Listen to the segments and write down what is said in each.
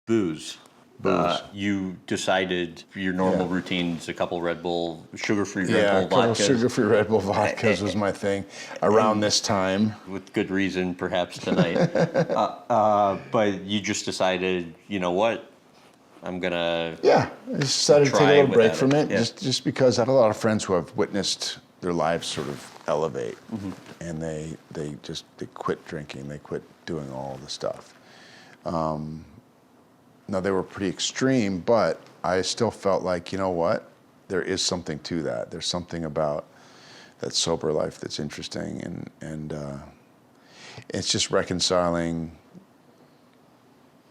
Booze. Booze. You decided your normal routine's a couple Red Bull, sugar-free Red Yeah, Bull vodkas. sugar-free Red Bull vodkas was my thing around this time. With good reason, perhaps, tonight. But you just decided, you know what? I'm going to Yeah, I decided to take a try little break without from it. it, just because I have a lot of friends who have witnessed their lives sort of elevate, and they quit drinking, they quit doing all the stuff. Now, they were pretty extreme, but I still felt like, you know what? There is something to that. There's something about that sober life that's interesting, and it's just reconciling,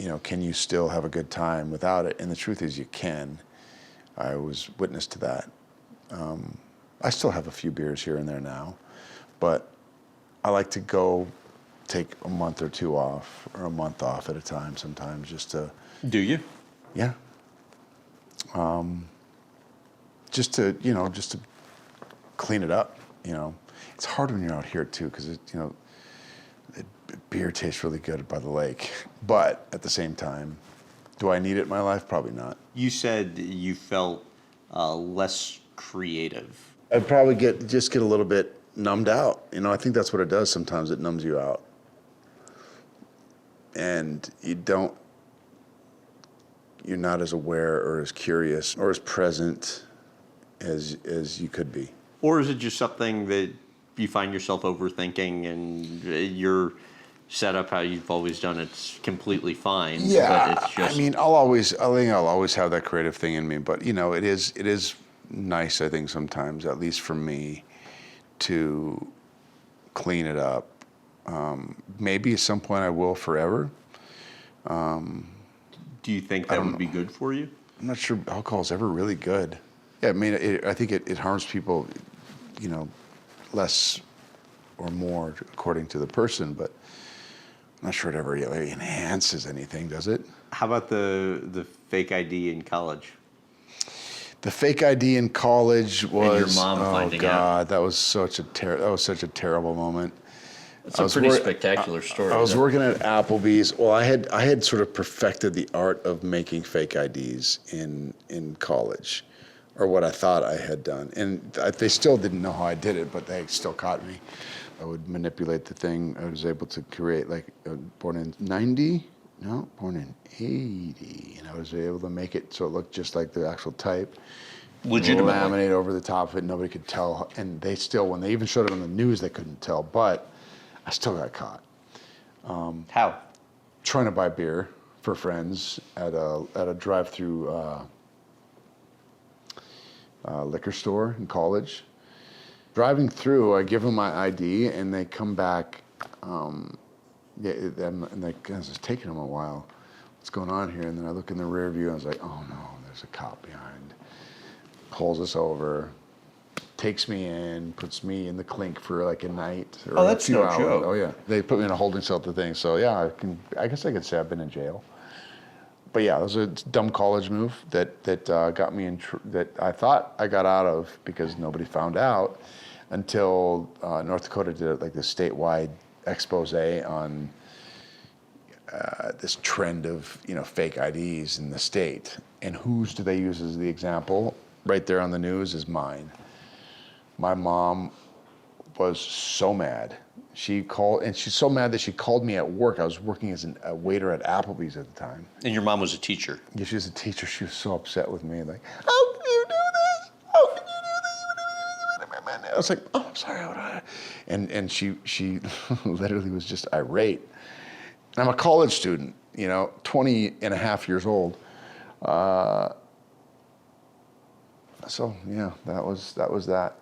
you know, can you still have a good time without it? And the truth is you can. I was witness to that. I still have a few beers here and there now, but I like to go take a month or two off, or a month off at a time sometimes, just to... Do you? Yeah. Just to clean it up, you know. It's hard when you're out here too, because beer tastes really good by the lake. But at the same time, do I need it in my life? Probably not. You said you felt less creative. I'd probably just get a little bit numbed out. You know, I think that's what it does sometimes. It numbs you out. And you're not as aware or as curious or as present as you could be. Or is it just something that you find yourself overthinking and you're set up how you've always done it's completely fine? Yeah, But it's just... I mean, I think I'll always have that creative thing in me, but you know, it is nice, I think, sometimes, at least for me, to clean it up. Maybe at some point I will forever. Do you think that would be good for you? I'm not sure alcohol's ever really good. Yeah, I mean, I think it harms people, you know, less or more according to the person, but I'm not sure it ever really enhances anything, does it? How about the fake ID in college? The fake ID in college was... And your mom finding out. Oh God, that was such a terrible moment. It's a pretty spectacular story. I was working at Applebee's. Well, I had sort of perfected the art of making fake IDs in college, or what I thought I had done. And they still didn't know how I did it, but they still caught me. I would manipulate the thing. I was able to create, like, born in 90? No, born in 80. And I was able to make it so it looked just like the actual type. Legitimately. Laminate over the top of it. Nobody could tell. And they still, when they even showed it on the news, they couldn't tell. But I still got caught. How? Trying to buy beer for friends at a drive-through liquor store in college. Driving through, I give them my ID, and they come back. And it's taking them a while. What's going on here? And then I look in the rear view, and I was like, oh no, there's a cop behind. Pulls us over, takes me in, puts me in the clink for like a night or that's a few no hours. joke. Oh yeah, they put me in a holding cell thing. So yeah, I guess I could say I've been in jail. But yeah, it was a dumb college move that got me in that I thought I got out of because nobody found out until North Dakota did like this statewide expose on this trend of fake IDs in the state. And whose do they use as the example? Right there on the news is mine. My mom was so mad. She's so mad that she called me at work. I was working as a waiter at Applebee's at the time. And your mom was a teacher. Yeah, she was a teacher. She was so upset with me. Like, how can you do this? How can you do this? I was like, oh, I'm sorry. And she literally was just irate. And I'm a college student, 20 and a half years old. So yeah, that was that.